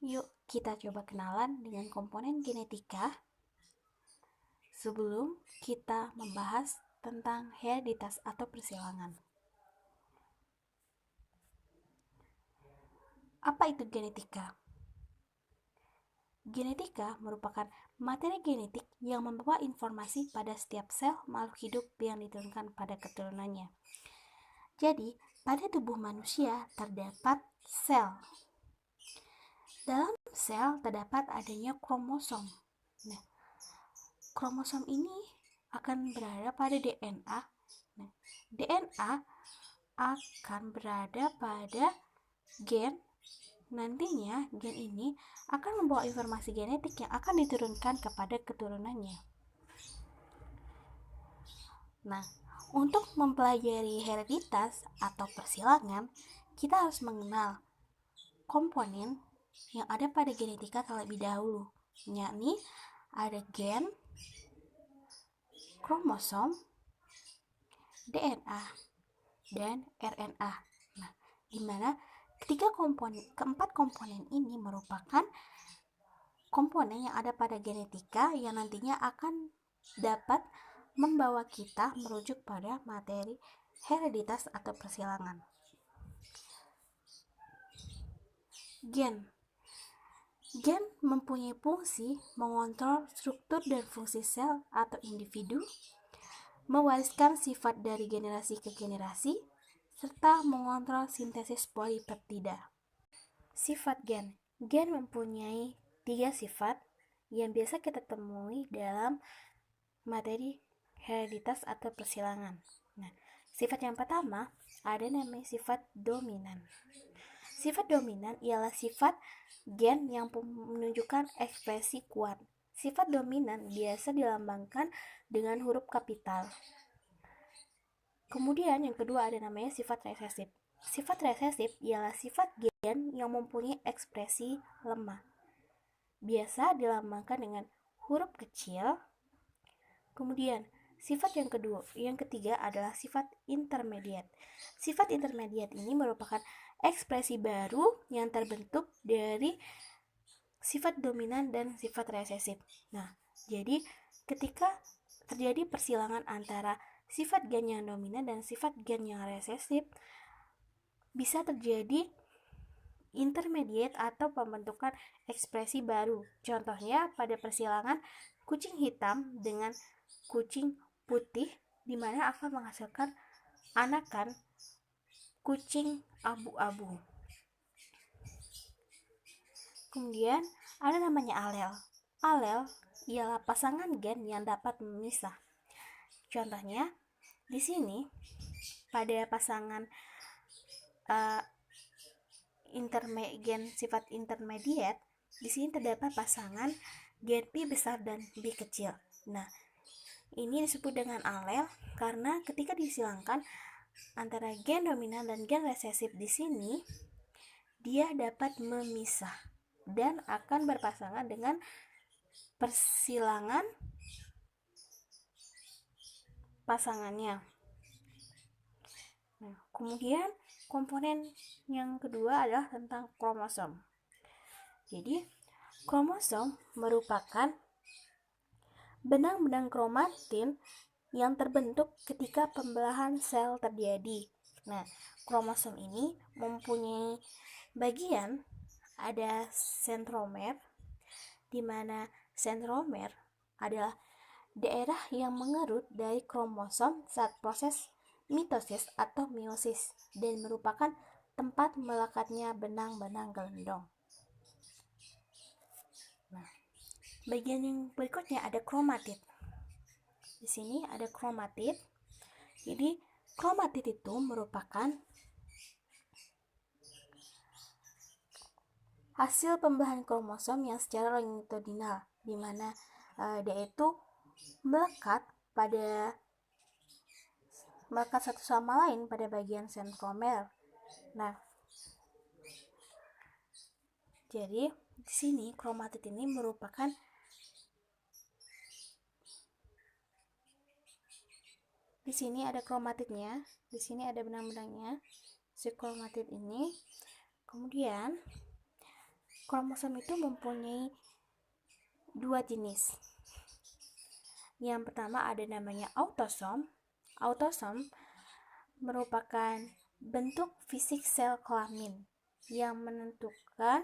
Yuk kita coba kenalan dengan komponen genetika sebelum kita membahas tentang hereditas atau persilangan. Apa itu genetika? Genetika merupakan materi genetik yang membawa informasi pada setiap sel makhluk hidup yang diturunkan pada keturunannya. Jadi, pada tubuh manusia terdapat sel. Dalam sel terdapat adanya kromosom. Nah, kromosom ini akan berada pada DNA. Nah, DNA akan berada pada gen. Nantinya gen ini akan membawa informasi genetik yang akan diturunkan kepada keturunannya. Nah, untuk mempelajari hereditas atau persilangan, kita harus mengenal komponen yang ada pada genetika terlebih dahulu, yakni ada gen, kromosom, DNA, dan RNA. Nah, di mana keempat komponen ini merupakan komponen yang ada pada genetika yang nantinya akan dapat membawa kita merujuk pada materi hereditas atau persilangan. Gen mempunyai fungsi mengontrol struktur dan fungsi sel atau individu, mewariskan sifat dari generasi ke generasi, serta mengontrol sintesis polipeptida. Sifat gen. Gen mempunyai 3 sifat yang biasa kita temui dalam materi hereditas atau persilangan. Nah, sifat yang pertama ada namanya sifat dominan. Sifat dominan ialah sifat gen yang menunjukkan ekspresi kuat. Sifat dominan biasa dilambangkan dengan huruf kapital. Kemudian yang kedua ada namanya sifat resesif. Sifat resesif ialah sifat gen yang mempunyai ekspresi lemah. Biasa dilambangkan dengan huruf kecil. Kemudian sifat yang ketiga adalah sifat intermediate. Sifat intermediate ini merupakan ekspresi baru yang terbentuk dari sifat dominan dan sifat resesif. Nah, jadi ketika terjadi persilangan antara sifat gen yang dominan dan sifat gen yang resesif, bisa terjadi intermediate atau pembentukan ekspresi baru. Contohnya pada persilangan kucing hitam dengan kucing putih, di mana akan menghasilkan anakan kucing abu-abu. Kemudian ada namanya alel. Alel ialah pasangan gen yang dapat memisah. Contohnya di sini pada pasangan gen sifat intermediate, di sini terdapat pasangan gen pi besar dan B kecil. Nah, ini disebut dengan alel karena ketika disilangkan antara gen dominan dan gen resesif di sini, dia dapat memisah dan akan berpasangan dengan persilangan pasangannya. Nah, kemudian komponen yang kedua adalah tentang kromosom. Jadi, kromosom merupakan benang-benang kromatin yang terbentuk ketika pembelahan sel terjadi. Nah, kromosom ini mempunyai bagian ada sentromer, di mana sentromer adalah daerah yang mengerut dari kromosom saat proses mitosis atau meiosis dan merupakan tempat melekatnya benang-benang gelendong. Nah, bagian yang berikutnya ada kromatid. Di sini ada kromatid. Jadi, kromatid itu merupakan hasil pembelahan kromosom yang secara longitudinal, di mana dia itu melekat satu sama lain pada bagian sentromer. Nah, jadi di sini kromatid ini merupakan di sini ada kromatidnya, di sini ada benang-benangnya si kromatid ini. Kemudian Kromosom itu mempunyai dua jenis. Yang pertama ada namanya autosom. Autosom merupakan bentuk fisik sel kelamin yang menentukan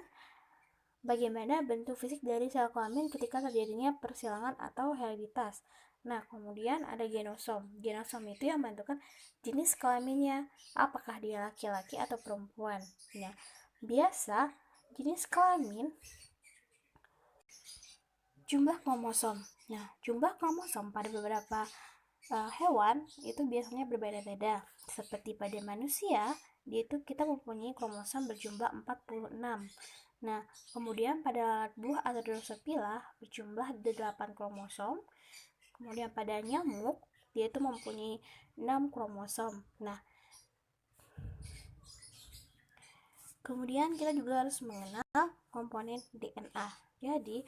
bagaimana bentuk fisik dari sel kelamin ketika terjadinya persilangan atau hereditas. Nah, kemudian ada genosom. Genosom itu yang menentukan jenis kelaminnya, apakah dia laki-laki atau perempuan. Nah, biasa jenis kelamin jumlah kromosom. Nah, jumlah kromosom pada beberapa hewan itu biasanya berbeda-beda. Seperti pada manusia, itu kita mempunyai kromosom berjumlah 46. Nah, kemudian pada buah atau Drosophila berjumlah 8 kromosom. Kemudian pada nyamuk, dia itu mempunyai 6 kromosom. Nah, kemudian kita juga harus mengenal komponen DNA. Jadi,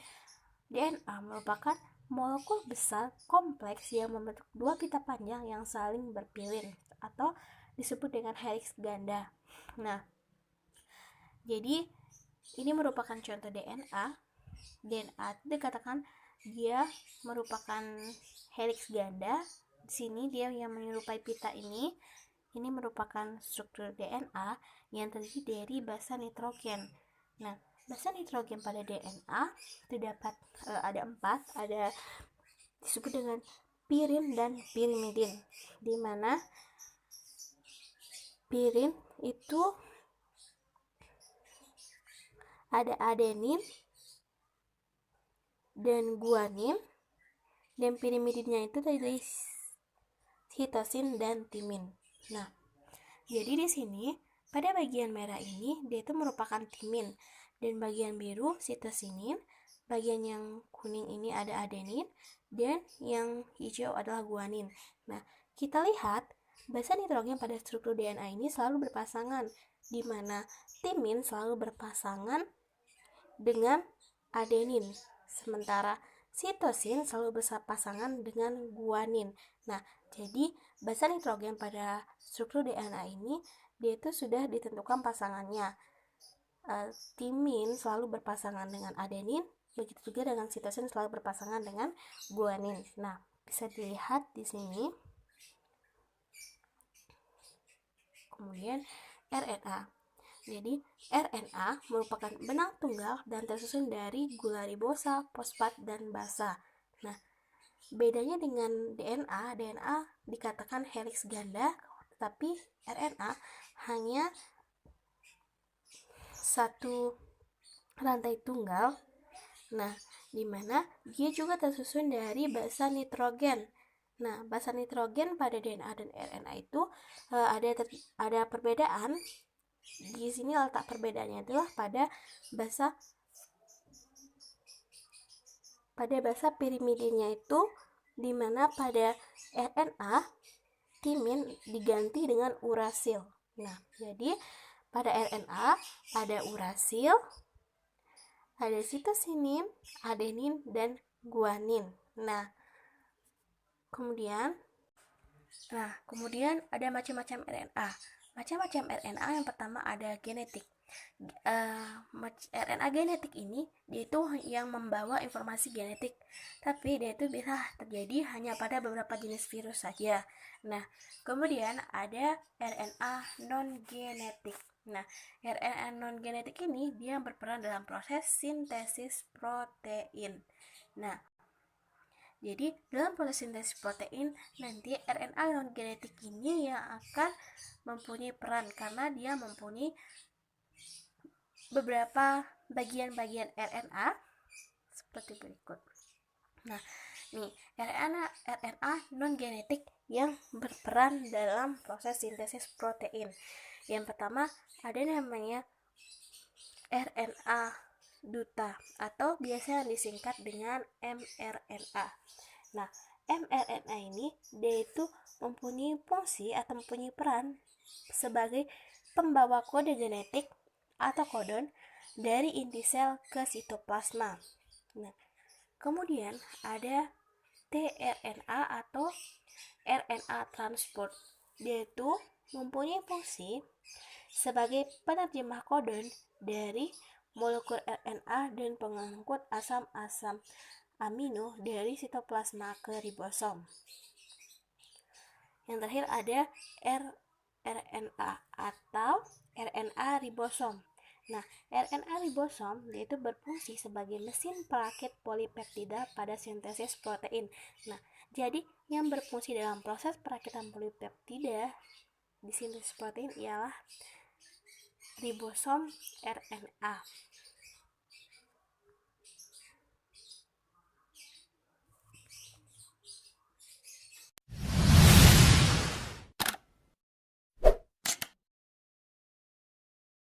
DNA merupakan molekul besar kompleks yang membentuk dua pita panjang yang saling berpilin atau disebut dengan helix ganda. Nah, jadi ini merupakan contoh DNA. DNA itu dikatakan dia merupakan helix ganda. Di sini dia yang menyerupai pita ini. Ini merupakan struktur DNA yang terdiri dari basa nitrogen. Nah, basa nitrogen pada DNA terdapat ada 4, ada disebut dengan pirin dan pirimidin, di mana pirin itu ada adenin dan guanin, dan pirimidinnya itu dari sitosin dan timin. Nah, jadi di sini pada bagian merah ini dia itu merupakan timin, dan bagian biru sitosinin, bagian yang kuning ini ada adenin, dan yang hijau adalah guanin. Nah, kita lihat basa nitrogen pada struktur DNA ini selalu berpasangan, di mana timin selalu berpasangan dengan adenin, sementara sitosin selalu berpasangan dengan guanin. Nah, jadi basa nitrogen pada struktur DNA ini dia itu sudah ditentukan pasangannya. Timin selalu berpasangan dengan adenin, begitu juga dengan sitosin selalu berpasangan dengan guanin. Nah, bisa dilihat di sini. Kemudian RNA. Jadi, RNA merupakan benang tunggal dan tersusun dari gula ribosa, fosfat, dan basa. Nah, bedanya dengan DNA dikatakan helix ganda, tetapi RNA hanya satu rantai tunggal. Nah, di mana dia juga tersusun dari basa nitrogen. Nah, basa nitrogen pada DNA dan RNA itu ada perbedaan. Di sini letak perbedaannya adalah pada basa pirimidinnya itu, di mana pada RNA timin diganti dengan urasil. Nah, jadi pada RNA ada urasil, ada sitosinin, adenin, dan guanin. Nah, kemudian ada macam-macam RNA. Macam-macam RNA yang pertama ada genetik. RNA genetik ini dia itu yang membawa informasi genetik, tapi dia itu bisa terjadi hanya pada beberapa jenis virus saja. Nah, kemudian ada RNA non genetik. Nah, RNA non genetik ini dia berperan dalam proses sintesis protein. Nah, jadi dalam proses sintesis protein nanti RNA non genetik ini yang akan mempunyai peran, karena dia mempunyai beberapa bagian-bagian RNA seperti berikut. Nah, nih RNA non genetik yang berperan dalam proses sintesis protein. Yang pertama ada namanya RNA duta atau biasa disingkat dengan mRNA. Nah, mRNA ini dia itu mempunyai fungsi atau mempunyai peran sebagai pembawa kode genetik atau kodon dari inti sel ke sitoplasma. Nah, kemudian ada tRNA atau RNA transport. Dia itu mempunyai fungsi sebagai penerjemah kodon dari molekul RNA dan pengangkut asam-asam amino dari sitoplasma ke ribosom. Yang terakhir ada rRNA atau RNA ribosom. Nah, RNA ribosom yaitu berfungsi sebagai mesin perakit polipeptida pada sintesis protein. Nah, jadi yang berfungsi dalam proses perakitan polipeptida di sintesis protein ialah ribosom RNA.